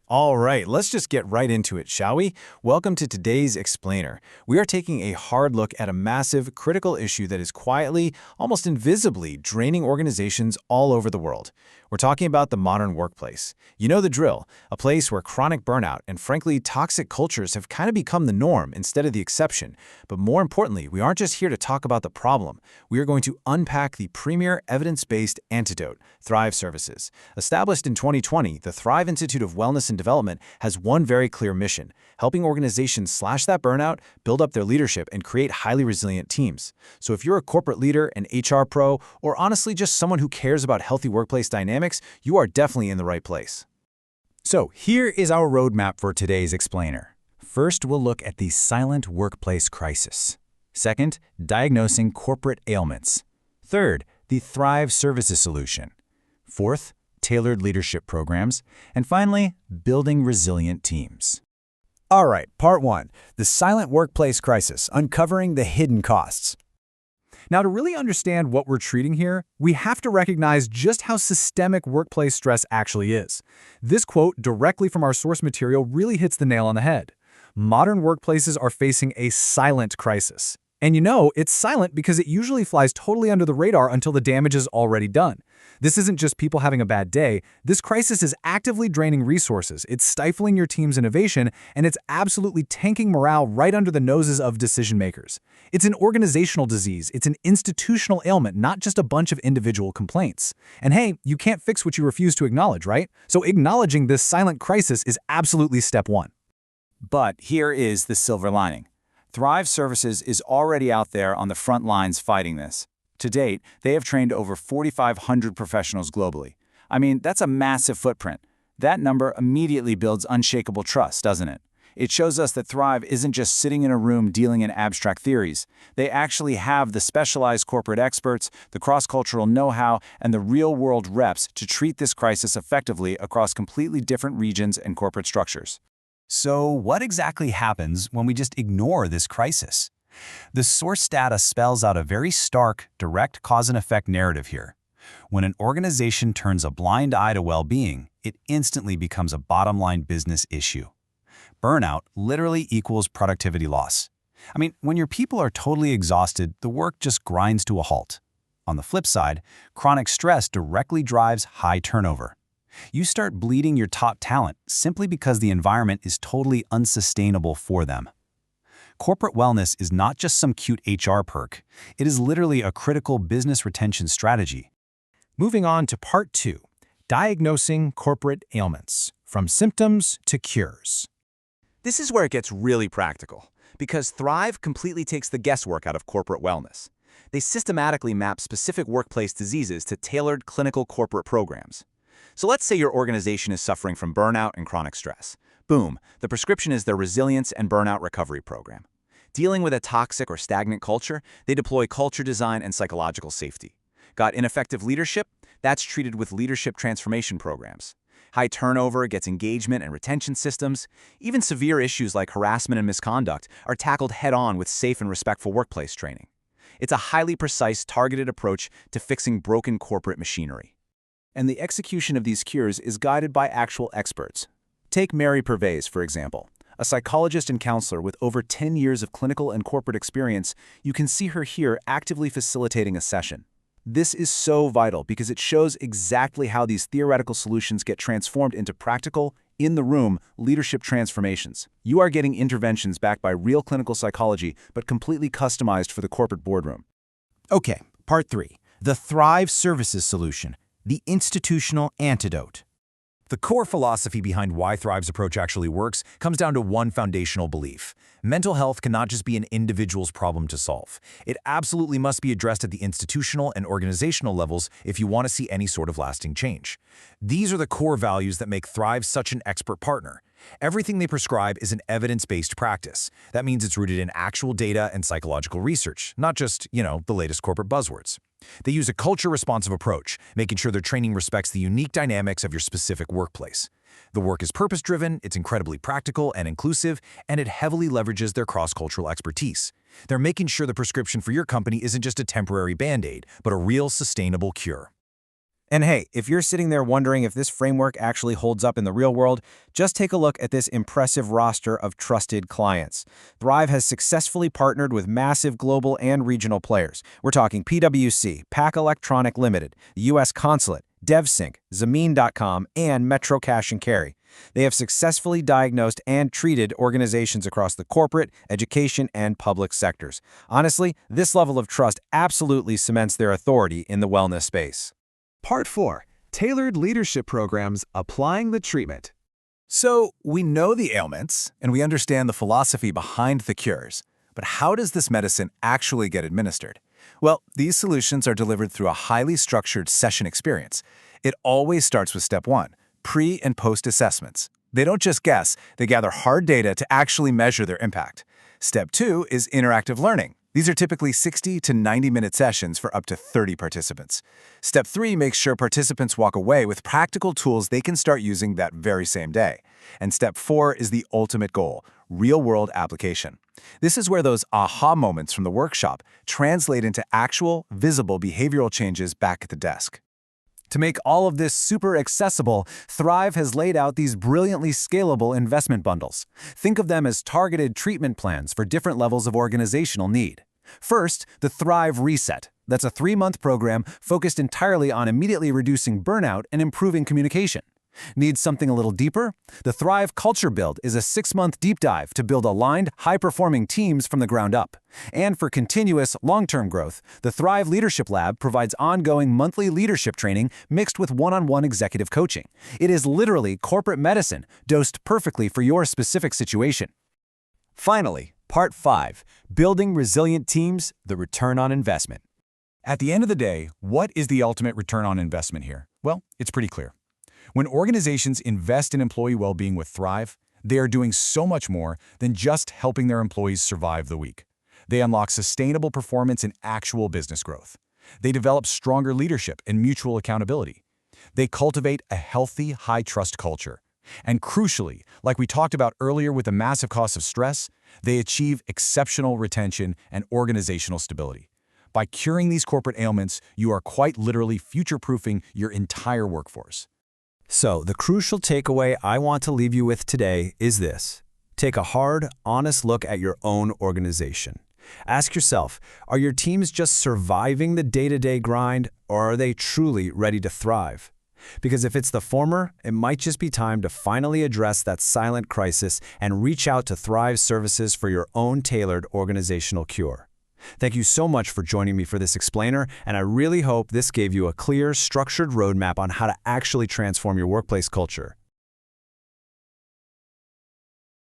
All right, let's just get right into it, shall we? Welcome to today's Explainer. We are taking a hard look at a massive, critical issue that is quietly, almost invisibly, draining organizations all over the world. We're talking about the modern workplace. You know the drill, a place where chronic burnout and, frankly, toxic cultures have kind of become the norm instead of the exception. But more importantly, we aren't just here to talk about the problem. We are going to unpack the premier evidence-based antidote, Thrive Services. Established in 2020, the Thrive Institute of Wellness and Development has one very clear mission: helping organizations slash that burnout, build up their leadership, and create highly resilient teams. So if you're a corporate leader, an HR pro, or honestly just someone who cares about healthy workplace dynamics, you are definitely in the right place. So here is our roadmap for today's Explainer. First, we'll look at the silent workplace crisis. Second, diagnosing corporate ailments. Third, the Thrive Services solution. Fourth, tailored leadership programs. And finally, building resilient teams. All right, part one, the silent workplace crisis, uncovering the hidden costs. Now, to really understand what we're treating here, we have to recognize just how systemic workplace stress actually is. This quote directly from our source material really hits the nail on the head. Modern workplaces are facing a silent crisis. And you know, it's silent because it usually flies totally under the radar until the damage is already done. This isn't just people having a bad day. This crisis is actively draining resources, it's stifling your team's innovation, and it's absolutely tanking morale right under the noses of decision makers. It's an organizational disease, it's an institutional ailment, not just a bunch of individual complaints. And hey, you can't fix what you refuse to acknowledge, right? So acknowledging this silent crisis is absolutely step one. But here is the silver lining. Thrive Services is already out there on the front lines fighting this. To date, they have trained over 4,500 professionals globally. I mean, that's a massive footprint. That number immediately builds unshakable trust, doesn't it? It shows us that Thrive isn't just sitting in a room dealing in abstract theories. They actually have the specialized corporate experts, the cross-cultural know-how, and the real-world reps to treat this crisis effectively across completely different regions and corporate structures. So what exactly happens when we just ignore this crisis? The source data spells out a very stark, direct cause and effect narrative here. When an organization turns a blind eye to well-being, it instantly becomes a bottom-line business issue. Burnout literally equals productivity loss. I mean, when your people are totally exhausted, the work just grinds to a halt. On the flip side, chronic stress directly drives high turnover. You start bleeding your top talent simply because the environment is totally unsustainable for them. Corporate wellness is not just some cute HR perk. It is literally a critical business retention strategy. Moving on to part two, diagnosing corporate ailments, from symptoms to cures. This is where it gets really practical, because Thrive completely takes the guesswork out of corporate wellness. They systematically map specific workplace diseases to tailored clinical corporate programs. So let's say your organization is suffering from burnout and chronic stress. Boom, the prescription is their Resilience and Burnout Recovery Program. Dealing with a toxic or stagnant culture, they deploy culture design and psychological safety. Got ineffective leadership? That's treated with leadership transformation programs. High turnover gets engagement and retention systems. Even severe issues like harassment and misconduct are tackled head-on with safe and respectful workplace training. It's a highly precise, targeted approach to fixing broken corporate machinery. And the execution of these cures is guided by actual experts. Take Mary Pervez, for example, a psychologist and counselor with over 10 years of clinical and corporate experience. You can see her here actively facilitating a session. This is so vital because it shows exactly how these theoretical solutions get transformed into practical, in-the-room leadership transformations. You are getting interventions backed by real clinical psychology, but completely customized for the corporate boardroom. Okay, part three, the Thrive Services solution, the institutional antidote. The core philosophy behind why Thrive's approach actually works comes down to one foundational belief. Mental health cannot just be an individual's problem to solve. It absolutely must be addressed at the institutional and organizational levels if you want to see any sort of lasting change. These are the core values that make Thrive such an expert partner. Everything they prescribe is an evidence-based practice. That means it's rooted in actual data and psychological research, not just, the latest corporate buzzwords. They use a culture-responsive approach, making sure their training respects the unique dynamics of your specific workplace. The work is purpose-driven, it's incredibly practical and inclusive, and it heavily leverages their cross-cultural expertise. They're making sure the prescription for your company isn't just a temporary band-aid, but a real sustainable cure. And hey, if you're sitting there wondering if this framework actually holds up in the real world, just take a look at this impressive roster of trusted clients. Thrive has successfully partnered with massive global and regional players. We're talking PwC, Pack Electronic Limited, the U.S. Consulate, DevSync, Zameen.com, and Metro Cash and Carry. They have successfully diagnosed and treated organizations across the corporate, education, and public sectors. Honestly, this level of trust absolutely cements their authority in the wellness space. Part 4. Tailored Leadership Programs Applying the Treatment. So, we know the ailments, and we understand the philosophy behind the cures. But how does this medicine actually get administered? Well, these solutions are delivered through a highly structured session experience. It always starts with step 1, pre- and post-assessments. They don't just guess, they gather hard data to actually measure their impact. Step 2 is interactive learning. These are typically 60 to 90-minute sessions for up to 30 participants. Step 3 makes sure participants walk away with practical tools they can start using that very same day. And Step 4 is the ultimate goal, real-world application. This is where those aha moments from the workshop translate into actual, visible behavioral changes back at the desk. To make all of this super accessible, Thrive has laid out these brilliantly scalable investment bundles. Think of them as targeted treatment plans for different levels of organizational need. First, the Thrive Reset. That's a 3-month program focused entirely on immediately reducing burnout and improving communication. Need something a little deeper? The Thrive Culture Build is a 6-month deep dive to build aligned, high-performing teams from the ground up. And for continuous, long-term growth, the Thrive Leadership Lab provides ongoing monthly leadership training mixed with one-on-one executive coaching. It is literally corporate medicine, dosed perfectly for your specific situation. Finally, Part 5, Building Resilient Teams, the Return on Investment. At the end of the day, what is the ultimate return on investment here? Well, it's pretty clear. When organizations invest in employee well-being with Thrive, they are doing so much more than just helping their employees survive the week. They unlock sustainable performance and actual business growth. They develop stronger leadership and mutual accountability. They cultivate a healthy, high-trust culture. And crucially, like we talked about earlier with the massive cost of stress, they achieve exceptional retention and organizational stability. By curing these corporate ailments, you are quite literally future-proofing your entire workforce. So, the crucial takeaway I want to leave you with today is this. Take a hard, honest look at your own organization. Ask yourself, are your teams just surviving the day-to-day grind, or are they truly ready to thrive? Because if it's the former, it might just be time to finally address that silent crisis and reach out to Thrive services for your own tailored organizational cure. Thank you so much for joining me for this explainer, and I really hope this gave you a clear, structured roadmap on how to actually transform your workplace culture.